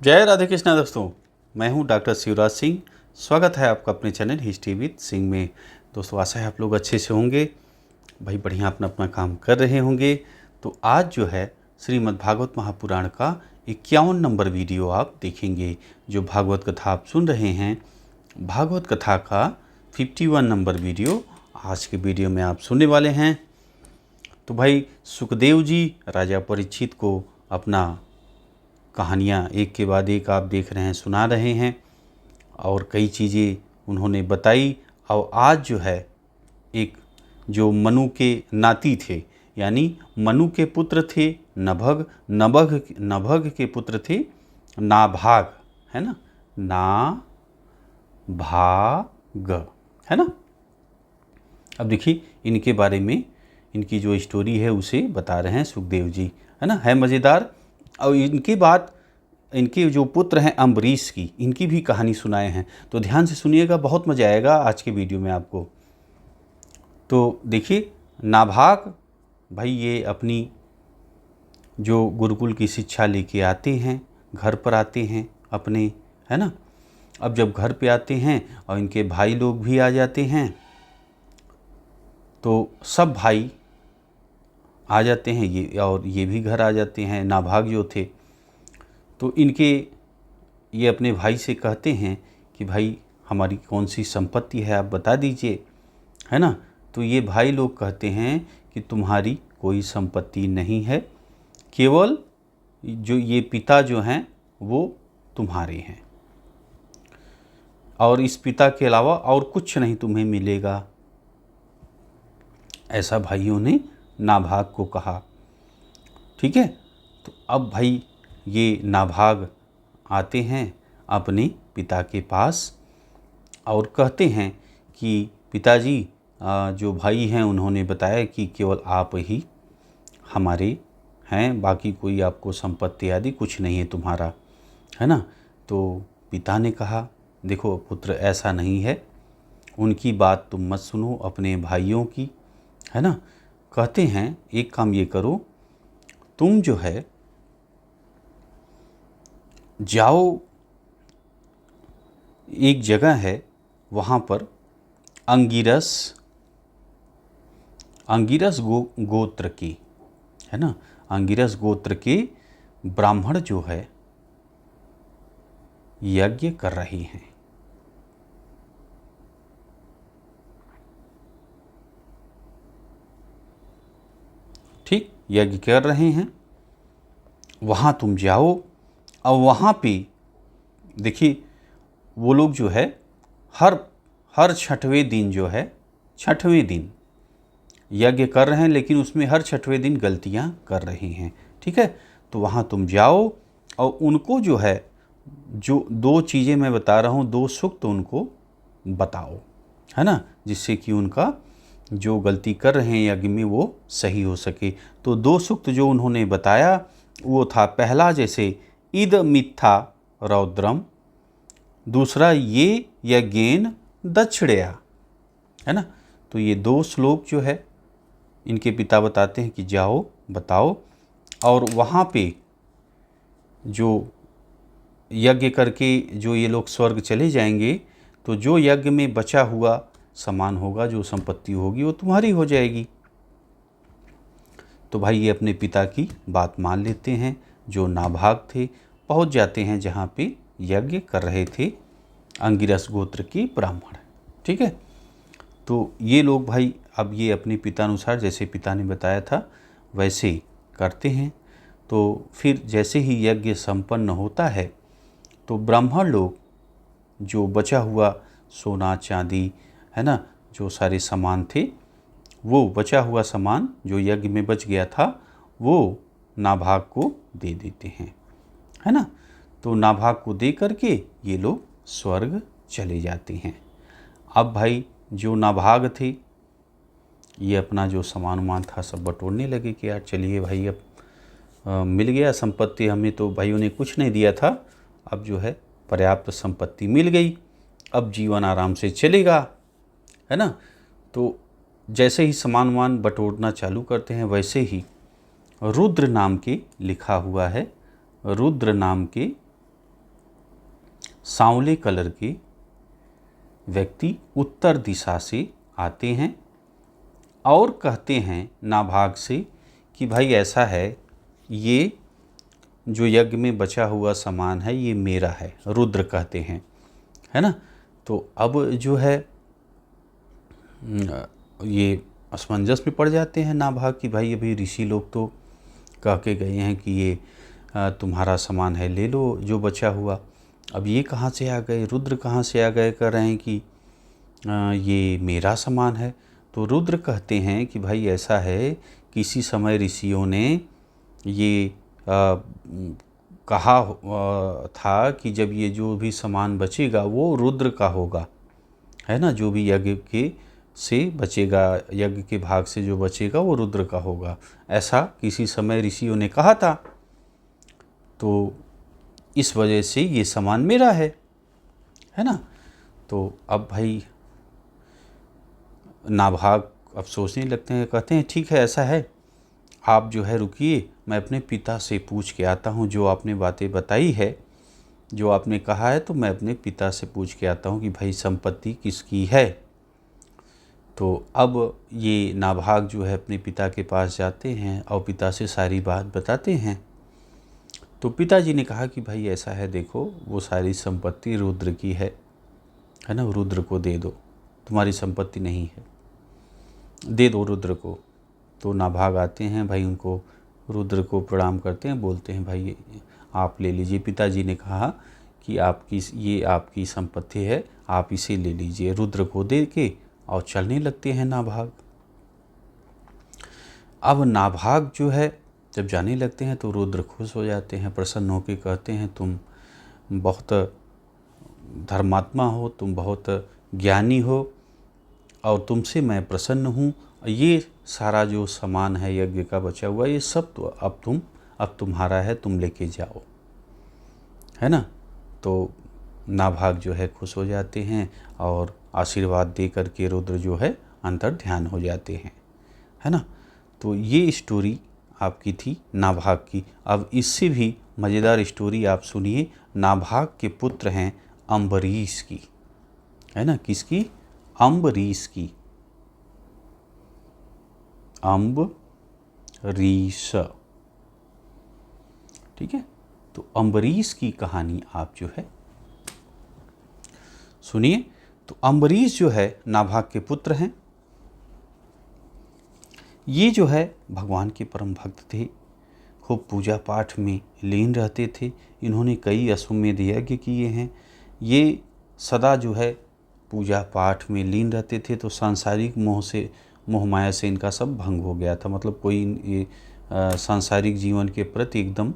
जय राधे कृष्णा दोस्तों, मैं हूं डॉक्टर शिवराज सिंह। स्वागत है आपका अपने चैनल हिस्ट्री विद सिंह में। दोस्तों आशा है आप लोग अच्छे से होंगे, भाई बढ़िया अपना अपना काम कर रहे होंगे। तो आज जो है श्रीमद् भागवत महापुराण का 51 नंबर वीडियो आप देखेंगे। जो भागवत कथा आप सुन रहे हैं, भागवत कथा का 51 नंबर वीडियो आज के वीडियो में आप सुनने वाले हैं। तो भाई सुखदेव जी राजा परीक्षित को अपना कहानियाँ एक के बाद एक आप देख रहे हैं, सुना रहे हैं और कई चीज़ें उन्होंने बताई। और आज जो है एक जो मनु के नाती थे, यानी मनु के पुत्र थे नभग, नभग के पुत्र थे नाभाग, है ना, नाभाग, है ना। अब देखिए इनके बारे में, इनकी जो स्टोरी है उसे बता रहे हैं सुखदेव जी, है ना, है मज़ेदार। और इनके बाद इनके जो पुत्र हैं अम्बरीश की, इनकी भी कहानी सुनाए हैं। तो ध्यान से सुनिएगा, बहुत मज़ा आएगा आज के वीडियो में आपको। तो देखिए नाभाग भाई ये अपनी जो गुरुकुल की शिक्षा लेके आते हैं, घर पर आते हैं अपने, है ना। अब जब घर पे आते हैं और इनके भाई लोग भी आ जाते हैं, तो सब भाई आ जाते हैं, ये और ये भी घर आ जाते हैं। नाभाग जो थे तो इनके ये अपने भाई से कहते हैं कि भाई हमारी कौन सी संपत्ति है आप बता दीजिए, है ना। तो ये भाई लोग कहते हैं कि तुम्हारी कोई संपत्ति नहीं है, केवल जो ये पिता जो हैं वो तुम्हारे हैं, और इस पिता के अलावा और कुछ नहीं तुम्हें मिलेगा। ऐसा भाइयों ने नाभाग को कहा, ठीक है। तो अब भाई ये नाभाग आते हैं अपने पिता के पास और कहते हैं कि पिताजी, जो भाई हैं उन्होंने बताया कि केवल आप ही हमारे हैं, बाकी कोई आपको संपत्ति आदि कुछ नहीं है तुम्हारा, है ना। तो पिता ने कहा देखो पुत्र ऐसा नहीं है, उनकी बात तुम मत सुनो, अपने भाइयों की, है ना। कहते हैं एक काम ये करो, तुम जो है जाओ, एक जगह है वहाँ पर अंगिरस गोत्र की, है ना, अंगिरस गोत्र के ब्राह्मण जो है यज्ञ कर रही हैं। ठीक, यज्ञ कर रहे हैं, वहाँ तुम जाओ। और वहाँ पे देखिए वो लोग जो है हर छठवें दिन जो है, छठवें दिन यज्ञ कर रहे हैं, लेकिन उसमें हर छठवें दिन गलतियाँ कर रहे हैं, ठीक है। तो वहाँ तुम जाओ और उनको जो है, जो दो चीज़ें मैं बता रहा हूँ, दो सूक्त उनको बताओ, है ना, जिससे कि उनका जो गलती कर रहे हैं यज्ञ में वो सही हो सके। तो दो सूक्त जो उन्होंने बताया वो था, पहला जैसे इद मिथ्या रौद्रम, दूसरा ये यज्ञेन दक्षिणया, है ना। तो ये दो श्लोक जो है इनके पिता बताते हैं कि जाओ बताओ, और वहाँ पे जो यज्ञ करके जो ये लोग स्वर्ग चले जाएंगे, तो जो यज्ञ में बचा हुआ सामान होगा, जो संपत्ति होगी, वो तुम्हारी हो जाएगी। तो भाई ये अपने पिता की बात मान लेते हैं, जो नाभाग थे, पहुंच जाते हैं जहाँ पे यज्ञ कर रहे थे अंगिरस गोत्र के ब्राह्मण, ठीक है। तो ये लोग भाई अब ये अपने पिता अनुसार, जैसे पिता ने बताया था वैसे करते हैं। तो फिर जैसे ही यज्ञ संपन्न होता है, तो ब्राह्मण लोग जो बचा हुआ सोना चांदी, है ना, जो सारे सामान थे, वो बचा हुआ सामान जो यज्ञ में बच गया था वो नाभाग को दे देते हैं, है ना। तो नाभाग को दे करके ये लोग स्वर्ग चले जाते हैं। अब भाई जो नाभाग थे ये अपना जो सामान वामान था सब बटोरने लगे कि यार चलिए भाई अब मिल गया संपत्ति, हमें तो भाइयों ने कुछ नहीं दिया था, अब जो है पर्याप्त संपत्ति मिल गई, अब जीवन आराम से चलेगा, है ना। तो जैसे ही सामान वामान बटोरना चालू करते हैं, वैसे ही रुद्र नाम के लिखा हुआ है, रुद्र नाम के सांवले कलर के व्यक्ति उत्तर दिशा से आते हैं और कहते हैं नाभाग से कि भाई ऐसा है, ये जो यज्ञ में बचा हुआ सामान है ये मेरा है, रुद्र कहते हैं, है ना। तो अब जो है ये असमंजस में पड़ जाते हैं नाभाग कि भाई अभी ऋषि लोग तो कह के गए हैं कि ये तुम्हारा सामान है, ले लो जो बचा हुआ। अब ये कहाँ से आ गए, रुद्र कहाँ से आ गए, कह रहे हैं कि ये मेरा सामान है। तो रुद्र कहते हैं कि भाई ऐसा है, किसी समय ऋषियों ने ये कहा था कि जब ये जो भी सामान बचेगा वो रुद्र का होगा, है ना। जो भी यज्ञ के से बचेगा, यज्ञ के भाग से जो बचेगा वो रुद्र का होगा, ऐसा किसी समय ऋषियों ने कहा था। तो इस वजह से ये सामान मेरा है ना। तो अब भाई नाभाग अब सोचने लगते हैं, कहते हैं ठीक है ऐसा है, आप जो है रुकिए, मैं अपने पिता से पूछ के आता हूँ। जो आपने बातें बताई है, जो आपने कहा है, तो मैं अपने पिता से पूछ के आता हूँ कि भाई संपत्ति किसकी है। तो अब ये नाभाग जो है अपने पिता के पास जाते हैं और पिता से सारी बात बताते हैं। तो पिताजी ने कहा कि भाई ऐसा है, देखो वो सारी संपत्ति रुद्र की है ना, रुद्र को दे दो, तुम्हारी संपत्ति नहीं है, दे दो रुद्र को। तो नाभाग आते हैं भाई, उनको रुद्र को प्रणाम करते हैं, बोलते हैं भाई आप ले लीजिए। पिताजी ने कहा कि ये आपकी संपत्ति है, आप इसे ले लीजिए। रुद्र को दे के और चलने लगते हैं नाभाग। अब नाभाग जो है जब जाने लगते हैं तो रुद्र खुश हो जाते हैं, प्रसन्न होकर कहते हैं तुम बहुत धर्मात्मा हो, तुम बहुत ज्ञानी हो और तुमसे मैं प्रसन्न हूँ। ये सारा जो सामान है यज्ञ का बचा हुआ, ये सब तो अब तुम्हारा है, तुम लेके जाओ, है ना। तो नाभाग जो है खुश हो जाते हैं और आशीर्वाद दे करके रुद्र जो है अंतर ध्यान हो जाते हैं, है ना। तो ये स्टोरी आपकी थी नाभाग की। अब इससे भी मज़ेदार स्टोरी आप सुनिए, नाभाग के पुत्र हैं अम्बरीश की, है ना। किसकी? अम्बरीश की। अम्बरीश, ठीक है। तो अम्बरीश की कहानी आप जो है सुनिए। तो अम्बरीश जो है नाभाग के पुत्र हैं। ये जो है भगवान के परम भक्त थे, खूब पूजा पाठ में लीन रहते थे। इन्होंने कई अश्वमेध यज्ञ किए हैं। ये सदा जो है पूजा पाठ में लीन रहते थे। तो सांसारिक मोह माया से इनका सब भंग हो गया था। मतलब कोई सांसारिक जीवन के प्रति एकदम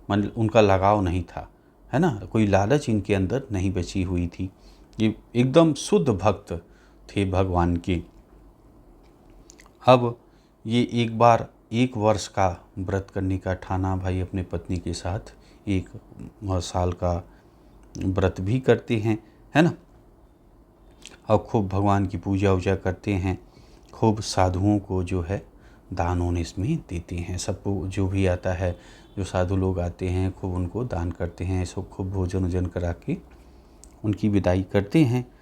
उनका लगाव नहीं था, है ना। कोई लालच इनके अंदर नहीं बची हुई थी। ये एकदम शुद्ध भक्त थे भगवान के। अब ये एक बार 1 वर्ष का व्रत करने का ठाना भाई अपने पत्नी के साथ 1 साल का व्रत भी करते हैं, है ना। और खूब भगवान की पूजा वूजा करते हैं। खूब साधुओं को जो है दान होने इसमें देते हैं। सबको जो भी आता है, जो साधु लोग आते हैं, खूब उनको दान करते हैं। सब खूब भोजन वोजन करा के उनकी विदाई करते हैं।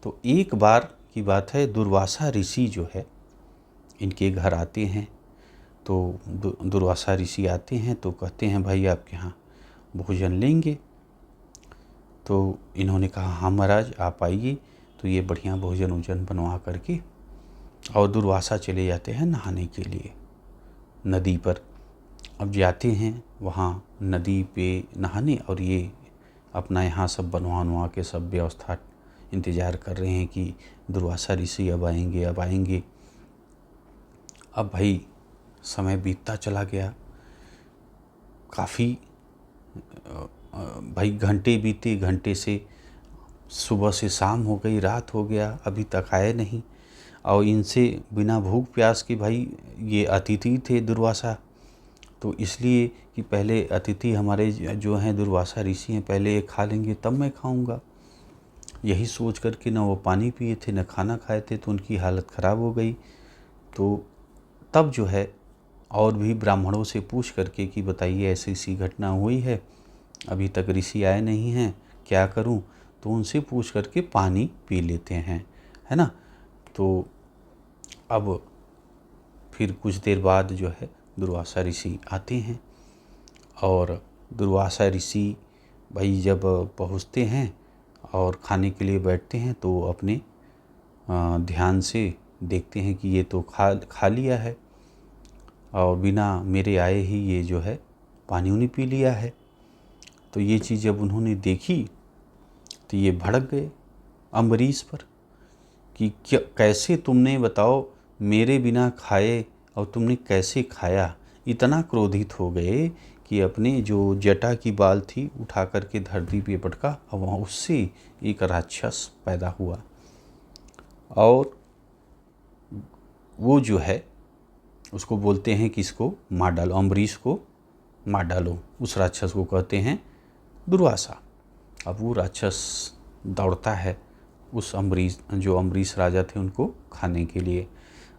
तो एक बार की बात है, दुर्वासा ऋषि जो है इनके घर आते हैं। तो दुर्वासा ऋषि आते हैं तो कहते हैं भाई आपके यहाँ भोजन लेंगे। तो इन्होंने कहा हाँ महाराज आप आइए। तो ये बढ़िया भोजन वोजन बनवा करके और दुर्वासा चले जाते हैं नहाने के लिए नदी पर। अब जाते हैं वहाँ नदी पे नहाने, और ये अपना यहाँ सब बनवा के सब व्यवस्था इंतज़ार कर रहे हैं कि दुर्वासा ऋषि अब आएंगे अब आएंगे। अब भाई समय बीतता चला गया, काफ़ी भाई घंटे बीते, घंटे से सुबह से शाम हो गई, रात हो गया, अभी तक आए नहीं। और इनसे बिना भूख प्यास के, भाई ये अतिथि थे दुर्वासा, तो इसलिए कि पहले अतिथि हमारे जो हैं दुर्वासा ऋषि हैं, पहले ये खा लेंगे तब मैं खाऊंगा। यही सोच करके ना वो पानी पिए थे ना खाना खाए थे, तो उनकी हालत ख़राब हो गई। तो तब जो है और भी ब्राह्मणों से पूछ करके कि बताइए ऐसी ऐसी घटना हुई है, अभी तक ऋषि आए नहीं हैं, क्या करूं, तो उनसे पूछ करके पानी पी लेते हैं, है ना। तो अब फिर कुछ देर बाद जो है दुर्वासा ऋषि आते हैं, और दुर्वासा ऋषि भाई जब पहुँचते हैं और खाने के लिए बैठते हैं तो अपने ध्यान से देखते हैं कि ये तो खा लिया है, और बिना मेरे आए ही ये जो है पानी उन्हें पी लिया है। तो ये चीज़ जब उन्होंने देखी तो ये भड़क गए अम्बरीश पर कि क्या, कैसे तुमने बताओ मेरे बिना खाए, और तुमने कैसे खाया। इतना क्रोधित हो गए कि अपने जो जटा की बाल थी उठा करके धरती पे पटका, और वहाँ उससे एक राक्षस पैदा हुआ, और वो जो है उसको बोलते हैं कि इसको मार डालो, अम्बरीश को मार डालो। उस राक्षस को कहते हैं दुर्वासा। अब वो राक्षस दौड़ता है उस अम्बरीश राजा थे उनको खाने के लिए।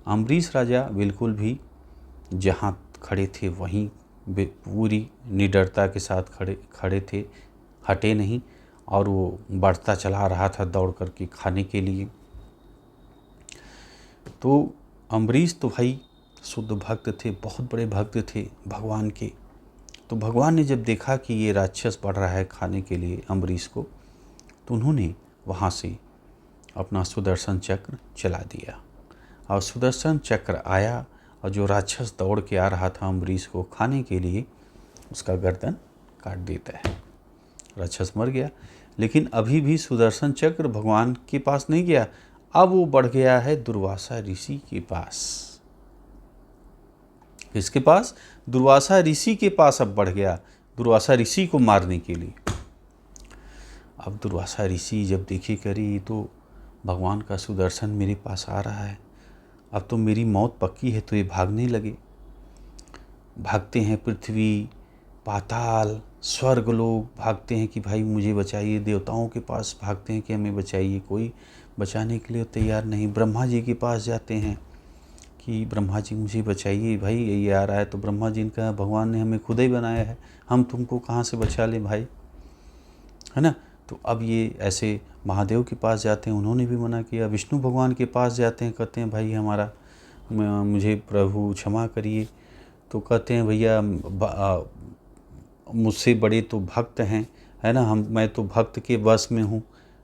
अम्बरीश राजा बिल्कुल भी जहाँ खड़े थे वहीं पूरी निडरता के साथ खड़े थे, हटे नहीं, और वो बढ़ता चला रहा था दौड़ करके खाने के लिए। तो अम्बरीश तो भाई शुद्ध भक्त थे, बहुत बड़े भक्त थे भगवान के। तो भगवान ने जब देखा कि ये राक्षस बढ़ रहा है खाने के लिए अम्बरीश को, तो उन्होंने वहाँ से अपना सुदर्शन चक्र चला दिया, और सुदर्शन चक्र आया और जो राक्षस दौड़ के आ रहा था अम्बरीश को खाने के लिए, उसका गर्दन काट देता है। राक्षस मर गया। लेकिन अभी भी सुदर्शन चक्र भगवान के पास नहीं गया, अब वो बढ़ गया है दुर्वासा ऋषि के पास। किसके पास? दुर्वासा ऋषि के पास अब बढ़ गया, दुर्वासा ऋषि को मारने के लिए। अब दुर्वासा ऋषि जब देखे करी तो भगवान का सुदर्शन मेरे पास आ रहा है, अब तो मेरी मौत पक्की है, तो ये भागने लगे। भागते हैं पृथ्वी, पाताल, स्वर्ग लोग भागते हैं कि भाई मुझे बचाइए। देवताओं के पास भागते हैं कि हमें बचाइए, कोई बचाने के लिए तैयार नहीं। ब्रह्मा जी के पास जाते हैं कि ब्रह्मा जी मुझे बचाइए, भाई ये आ रहा है। तो ब्रह्मा जी ने कहा भगवान ने हमें खुद ही बनाया है, हम तुमको कहाँ से बचा लें भाई, है ना। तो अब ये ऐसे महादेव के पास जाते हैं, उन्होंने भी मना किया। विष्णु भगवान के पास जाते हैं, कहते हैं भाई मुझे प्रभु क्षमा करिए। तो कहते हैं भैया मुझसे बड़े तो भक्त हैं, है ना, मैं तो भक्त के बस में हूँ,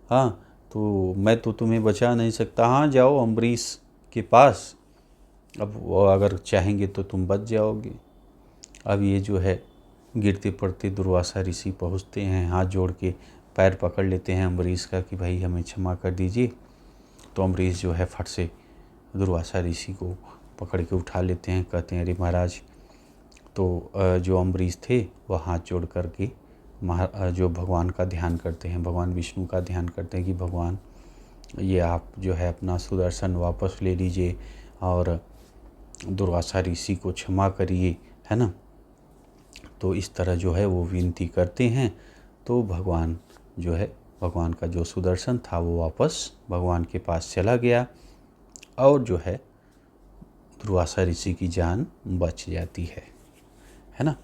हाँ, तो मैं तो तुम्हें बचा नहीं सकता। हाँ जाओ अम्बरीश के पास, अब वो अगर चाहेंगे तो तुम बच जाओगे। अब ये जो है गिरते पड़ते दुर्वासा ऋषि पहुँचते हैं, हाथ जोड़ के पैर पकड़ लेते हैं अम्बरीश का कि भाई हमें क्षमा कर दीजिए। तो अम्बरीश जो है फट से दुर्वासा ऋषि को पकड़ के उठा लेते हैं, कहते हैं अरे महाराज। तो जो अम्बरीश थे वो हाथ जोड़ करके जो भगवान का ध्यान करते हैं, भगवान विष्णु का ध्यान करते हैं कि भगवान ये आप जो है अपना सुदर्शन वापस ले लीजिए और दुर्वासा ऋषि को क्षमा करिए, है ना। तो इस तरह जो है वो विनती करते हैं। तो भगवान जो है, भगवान का जो सुदर्शन था वो वापस भगवान के पास चला गया, और जो है दुर्वासा ऋषि की जान बच जाती है ना।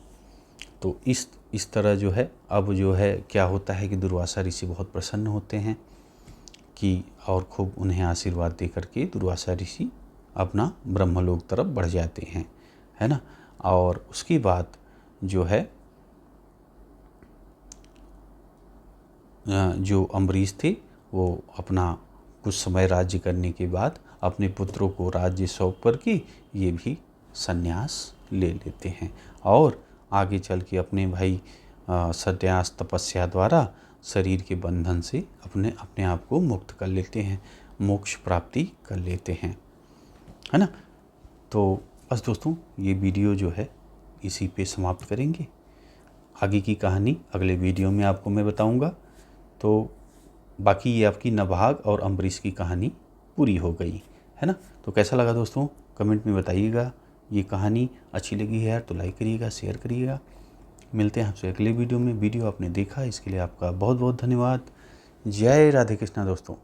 तो इस तरह जो है अब जो है क्या होता है कि दुर्वासा ऋषि बहुत प्रसन्न होते हैं कि, और खूब उन्हें आशीर्वाद दे करके दुर्वासा ऋषि अपना ब्रह्मलोक तरफ बढ़ जाते हैं, है ना। और उसके बाद जो है जो अम्बरीश थे वो अपना कुछ समय राज्य करने के बाद अपने पुत्रों को राज्य सौंप करके ये भी संन्यास ले लेते हैं, और आगे चल के अपने भाई संन्यास तपस्या द्वारा शरीर के बंधन से अपने आप को मुक्त कर लेते हैं, मोक्ष प्राप्ति कर लेते हैं, है ना। तो बस दोस्तों ये वीडियो जो है इसी पे समाप्त करेंगे। आगे की कहानी अगले वीडियो में आपको मैं बताऊंगा। तो बाकी ये आपकी नभाग और अम्बरीश की कहानी पूरी हो गई, है ना। तो कैसा लगा दोस्तों कमेंट में बताइएगा। ये कहानी अच्छी लगी है यार तो लाइक करिएगा, शेयर करिएगा। मिलते हैं आपसे अगले वीडियो में। वीडियो आपने देखा इसके लिए आपका बहुत बहुत धन्यवाद। जय राधे कृष्णा दोस्तों।